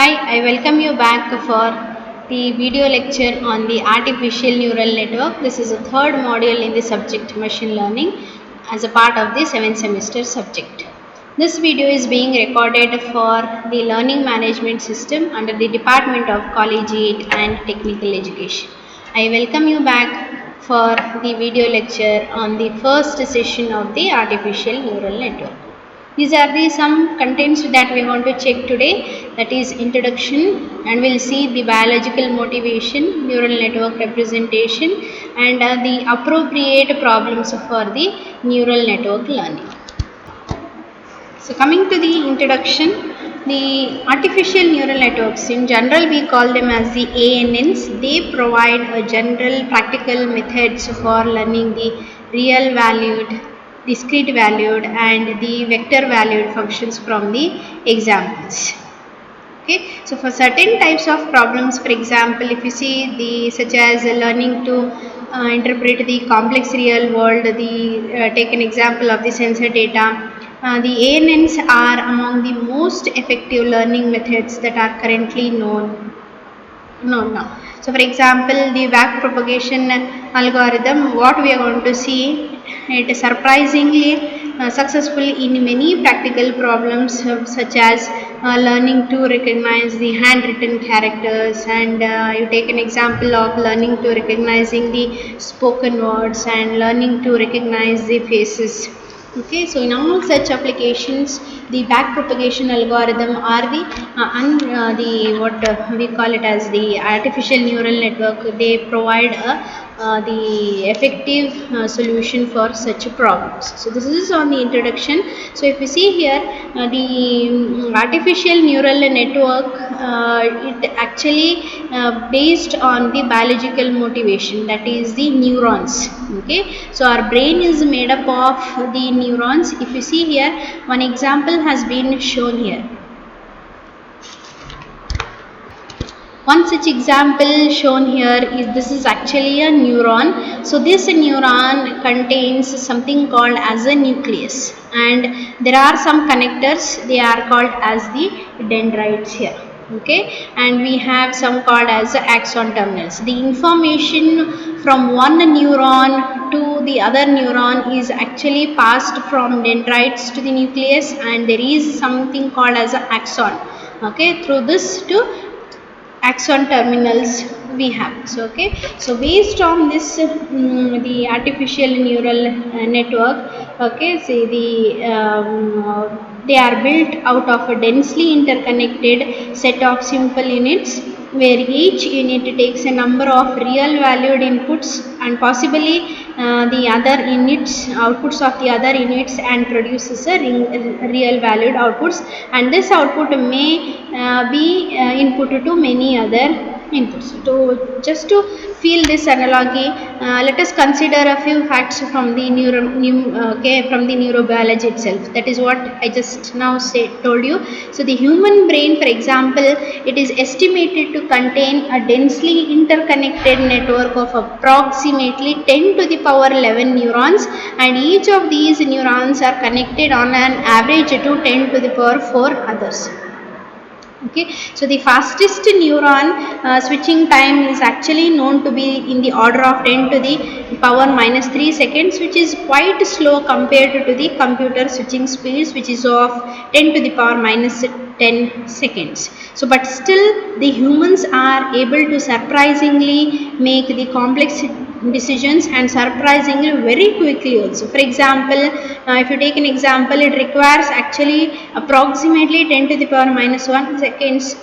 Hi, I welcome you back for the video lecture on the artificial neural network. This is the third module in the subject machine learning as a part of the 7th semester subject. This video is being recorded for the learning management system under the Department of Collegiate and Technical Education. I welcome you back for the video lecture on the first session of the artificial neural network. These are the some contents that we want to check today, that is introduction, and we'll see the biological motivation, neural network representation, and the appropriate problems for the neural network learning. So coming to the introduction, the artificial neural networks in general we call them as the ANNs. They provide a general practical methods for learning the real valued, discrete valued and the vector valued functions from the examples. Okay, so for certain types of problems, for example, if you see the such as learning to interpret the complex real world, take an example of the sensor data. The ANNs are among the most effective learning methods that are currently known now. So for example, the back propagation algorithm, what we are going to see, it is surprisingly successful in many practical problems such as learning to recognize the handwritten characters, and you take an example of learning to recognizing the spoken words and learning to recognize the faces. Okay, so in all such applications, the back propagation algorithm or the what we call it as the artificial neural network, they provide the effective solution for such problems. So this is on the introduction. So if you see here, the artificial neural network, it actually based on the biological motivation, that is the neurons. Okay, so our brain is made up of the neurons. If you see here, one example has been shown here. One such example shown here is, this is actually a neuron. So this neuron contains something called as a nucleus, and there are some connectors, they are called as the dendrites here. Okay, and we have some called as axon terminals. The information from one neuron to the other neuron is actually passed from dendrites to the nucleus, and there is something called as a axon. Okay, through this to axon terminals we have. So okay, so based on this the artificial neural network, okay, see they are built out of a densely interconnected set of simple units, where each unit takes a number of real valued inputs and possibly the other units, outputs of the other units, and produces a real valued outputs, and this output may be input to many other inputs. So just to feel this analogy, let us consider a few facts from the from the neurobiology itself. That is what I just now told you. So the human brain, for example, it is estimated to contain a densely interconnected network of approximately 10 to the power 11 neurons, and each of these neurons are connected on an average to 10 to the power 4 others. Okay, so the fastest neuron switching time is actually known to be in the order of 10 to the power minus 3 seconds, which is quite slow compared to the computer switching speeds, which is of 10 to the power minus 10 seconds. So but still the humans are able to surprisingly make the complex decisions, and surprisingly very quickly also. For example, if you take an example, it requires actually approximately 10 to the power minus 1 seconds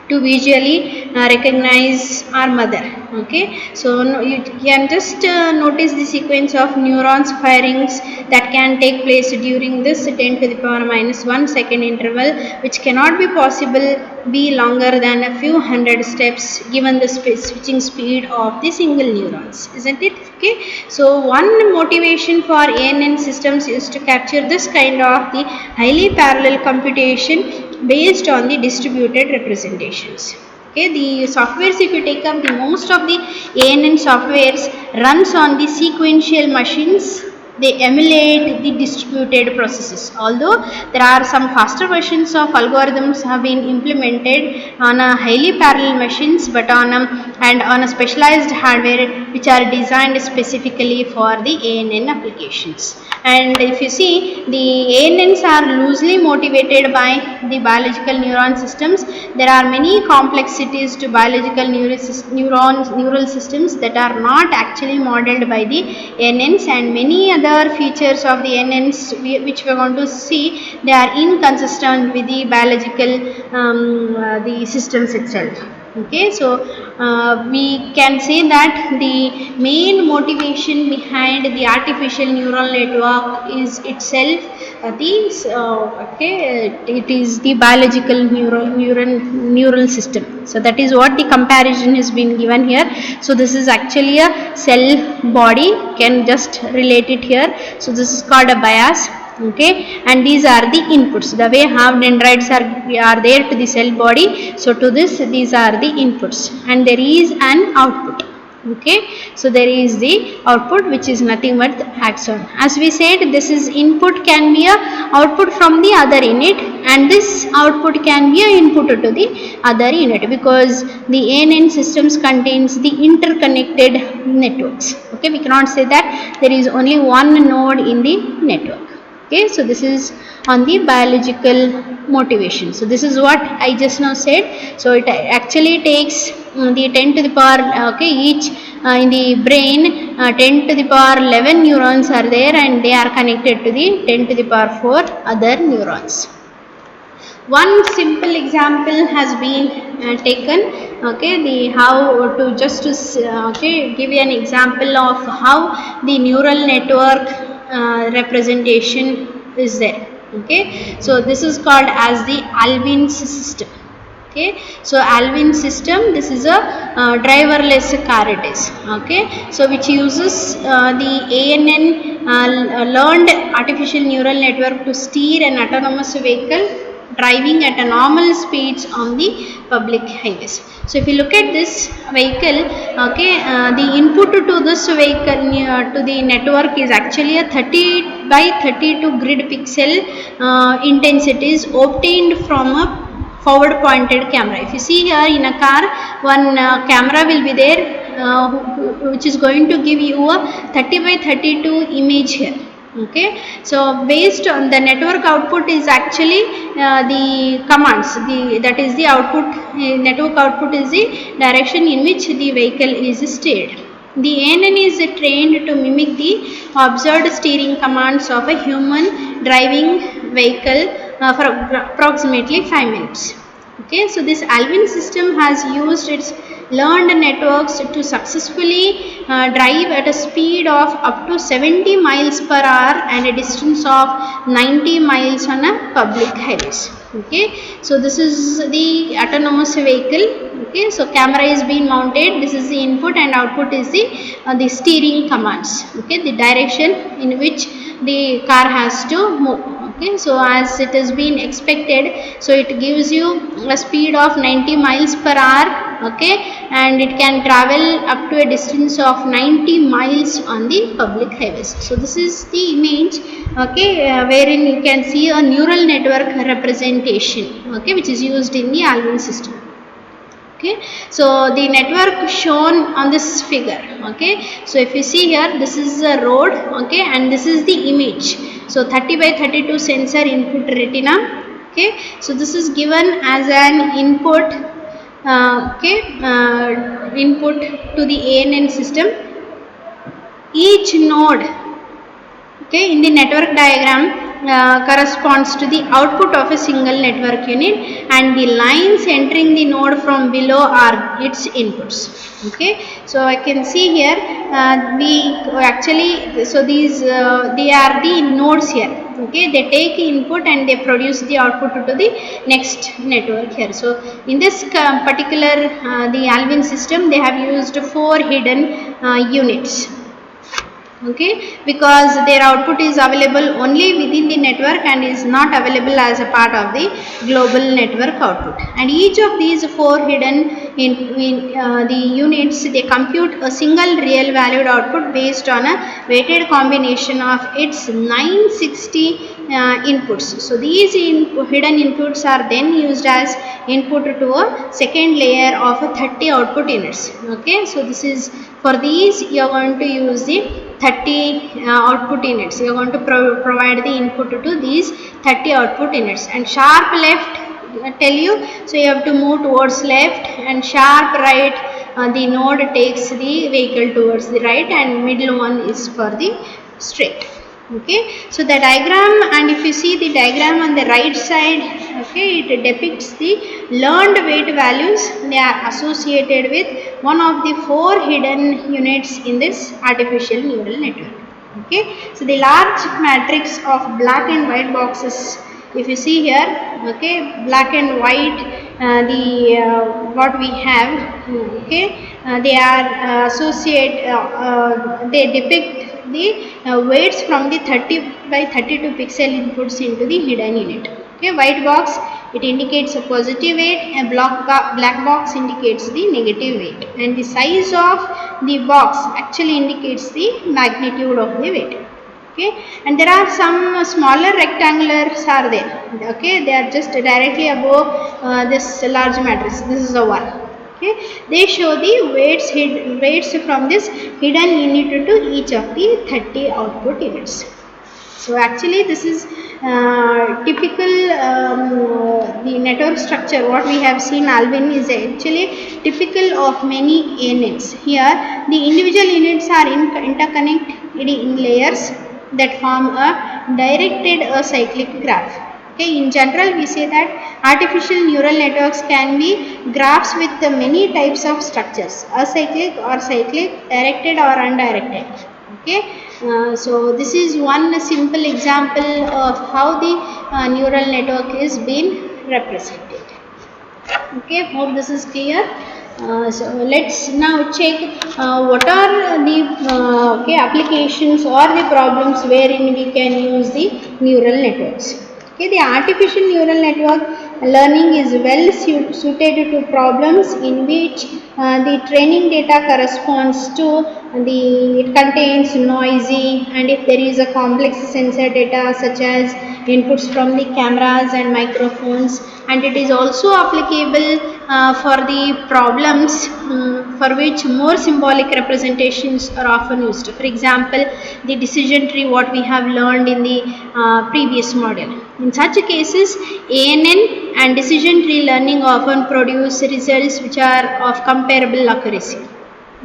to visually recognize our mother. Okay, so you can just notice the sequence of neurons firings that can take place during this 10 to the power minus 1 second interval, which cannot be possible be longer than a few hundred steps given the switching speed of the single neurons, isn't it? Okay, so one motivation for ANN systems is to capture this kind of the highly parallel computation based on the distributed representations. Okay, the softwares, if you take up, the most of the ANN softwares runs on the sequential machines they emulate the distributed processes. Although there are some faster versions of algorithms have been implemented on a highly parallel machines, but on a specialized hardware which are designed specifically for the ANN applications. And if you see, the ANNs are loosely motivated by the biological neuron systems. There are many complexities to biological neural systems that are not actually modeled by the ANNs, and many other features of the ANNs which we are going to see, they are inconsistent with the biological the systems itself. Okay, so we can say that the main motivation behind the artificial neural network is itself it is the biological neural system. So that is what the comparison has been given here. So this is actually a cell body, can just relate it here. So this is called a bias. Okay, and these are the inputs, the way how dendrites are there to the cell body. So to this, these are the inputs, and there is an output. Okay, so there is the output which is nothing but the axon. As we said, this is input can be a output from the other unit, and this output can be a input to the other unit, because the ANN systems contains the interconnected networks. Okay, we cannot say that there is only one node in the network. Okay, so this is on the biological motivation. So this is what I just now said. So it actually takes the 10 to the power, okay, each in the brain 10 to the power 11 neurons are there, and they are connected to the 10 to the power 4 other neurons. One simple example has been taken. Okay, the how to just to give you an example of how the neural network representation is there. Okay, so this is called as the Alvin's system. Okay, so Alvin system, this is a driverless car it is. Okay, so which uses the ANN learned artificial neural network to steer an autonomous vehicle driving at a normal speeds on the public highways. So if you look at this vehicle, okay, the input to this vehicle to the network is actually a 30 by 32 grid pixel intensities obtained from a forward pointed camera. If you see here in a car, one camera will be there which is going to give you a 30 by 32 image here. Okay, so based on the network output is actually the commands, that is the output, network output is the direction in which the vehicle is steered. The ANN is trained to mimic the observed steering commands of a human driving vehicle for approximately 5 minutes. Okay, so this Alvin system has used its learned networks to successfully drive at a speed of up to 70 miles per hour and a distance of 90 miles on a public highways. Okay, so this is the autonomous vehicle. Okay, so camera is being mounted, this is the input, and output is the steering commands. Okay, the direction in which the car has to move. Okay, so as it has been expected, so it gives you a speed of 90 miles per hour. Okay, and it can travel up to a distance of 90 miles on the public highways. So this is the image, okay, wherein you can see a neural network representation, okay, which is used in the Alvin system. Okay, so the network shown on this figure. Okay, so if you see here, this is a road, okay, and this is the image. So 30 by 32 sensor input retina. Okay, so this is given as an input, input to the ANN system. Each node, okay, in the network diagram corresponds to the output of a single network unit, and the lines entering the node from below are its inputs. Okay, so I can see here we actually, so these they are the nodes here. Okay, they take input and they produce the output to the next network here. So in this particular the Alvin system, they have used 4 hidden units. Okay, because their output is available only within the network and is not available as a part of the global network output, and each of these 4 hidden the units, they compute a single real valued output based on a weighted combination of its 960 inputs. So these hidden inputs are then used as input to a second layer of a 30 output units. Okay, so this is for these you are going to use the 30 output units. You are going to provide the input to these 30 output units, and sharp left tell you, so you have to move towards left, and sharp right, the node takes the vehicle towards the right, and middle one is for the straight. Okay, so the diagram, and if you see the diagram on the right side, okay, it depicts the learned weight values. They are associated with one of the 4 hidden units in this artificial neural network. Okay, so the large matrix of black and white boxes, if you see here, okay, black and white, what we have, okay, they are they depict the weights from the 30 by 32 pixel inputs into the hidden unit. Okay, white box, it indicates a positive weight, and black box indicates the negative weight, and the size of the box actually indicates the magnitude of the weight. Okay, and there are some smaller rectangulars are there. Okay, they are just directly above this large matrix. This is the one. Okay, they show the weights from this hidden unit to each of the 30 output units. So actually this is typical the network structure what we have seen. Alvin is actually typical of many ANNs. Here the individual units are interconnected in layers that form a directed acyclic graph. Okay, in general we say that artificial neural networks can be graphs with many types of structures: acyclic or cyclic, directed or undirected. Okay, so this is one simple example of how the neural network is being represented. Okay, hope this is clear. So let's now check what are the applications or the problems wherein we can use the neural networks. Okay, the artificial neural network learning is well suited to problems in which the training data corresponds to it contains noisy, and if there is a complex sensor data such as inputs from the cameras and microphones, and it is also applicable for the problems for which more symbolic representations are often used. For example, the decision tree what we have learned in the previous module. In such cases, ANN and decision tree learning often produce results which are of comparable accuracy.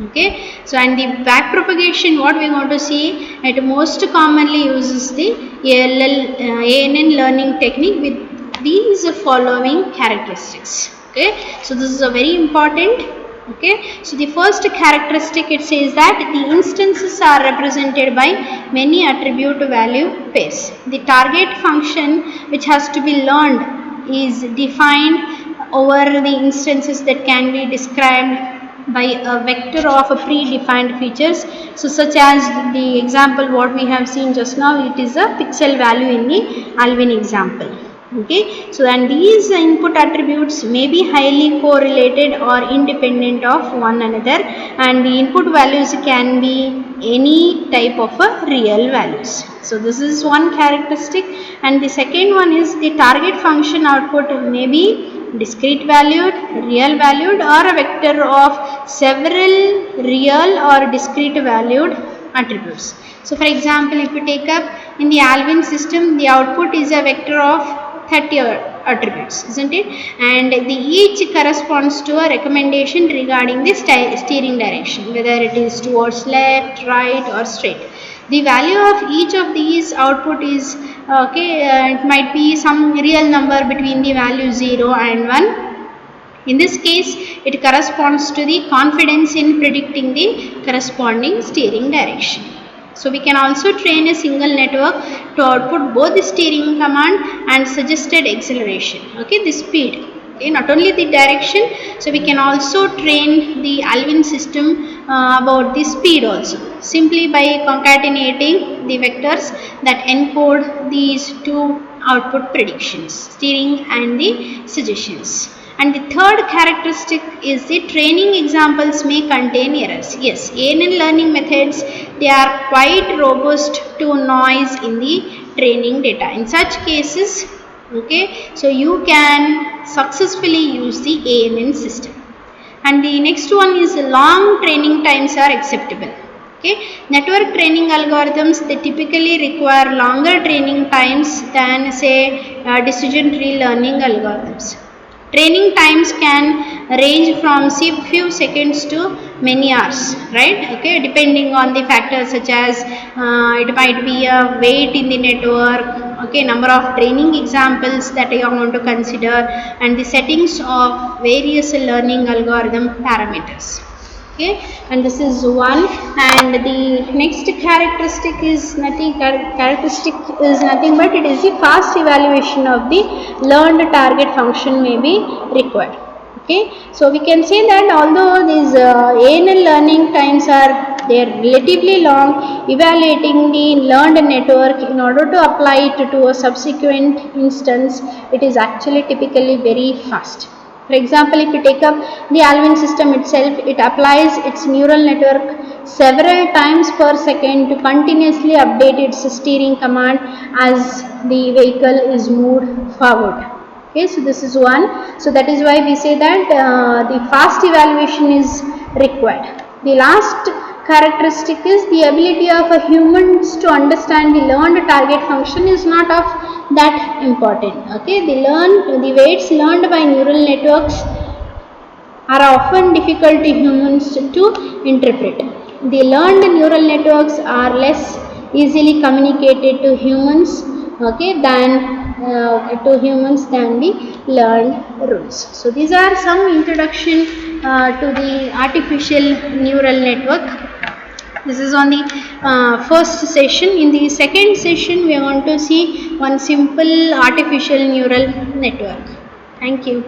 Okay, so and the back propagation what we are going to see, it most commonly uses the ANN learning technique with these following characteristics. Okay, so this is a very important. Okay, so the first characteristic, it says that the instances are represented by many attribute value pairs. The target function which has to be learned is defined over the instances that can be described by a vector of a predefined features. So such as the example what we have seen just now, it is a pixel value in the Alvin example. Okay, so and these input attributes may be highly correlated or independent of one another, and the input values can be any type of a real values. So this is one characteristic, and the second one is the target function output may be discrete valued, real valued, or a vector of several real or discrete valued attributes. So for example, if you take up in the Alvin system, the output is a vector of 30 attributes, isn't it? And each corresponds to a recommendation regarding the steering direction, whether it is towards left, right or straight. The value of each of these output is it might be some real number between the value 0 and 1. In this case, it corresponds to the confidence in predicting the corresponding steering direction. So we can also train a single network to output both the steering command and suggested acceleration. Okay, the speed. Okay, not only the direction, so we can also train the Alvin system about the speed also, simply by concatenating the vectors that encode these two output predictions, steering and the suggestions. And the third characteristic is the training examples may contain errors. Yes, ANN learning methods, they are quite robust to noise in the training data. In such cases, okay, so you can successfully use the ANN system. And the next one is long training times are acceptable. Okay, network training algorithms, they typically require longer training times than say decision tree learning algorithms. Training times can range from few seconds to many hours, right? Okay, depending on the factors such as it might be a weight in the network, okay, number of training examples that you want to consider, and the settings of various learning algorithm parameters. Okay, and this is one. And the next characteristic is nothing but it is the fast evaluation of the learned target function may be required. Okay, so we can say that although these ANN learning times are they are relatively long, evaluating the learned network in order to apply it to a subsequent instance, it is actually typically very fast. For example, if you take up the Alvin system itself, it applies its neural network several times per second to continuously update its steering command as the vehicle is moved forward. Okay, so this is one. So that is why we say that the fast evaluation is required. The last characteristic is the ability of a humans to understand the learned target function is not of that important. Okay, the weights learned by neural networks are often difficult to humans to interpret. The learned neural networks are less easily communicated to humans, okay, than the learned rules. So these are some introduction to the artificial neural network. This is on the first session. In the second session, we are going to see one simple artificial neural network. Thank you.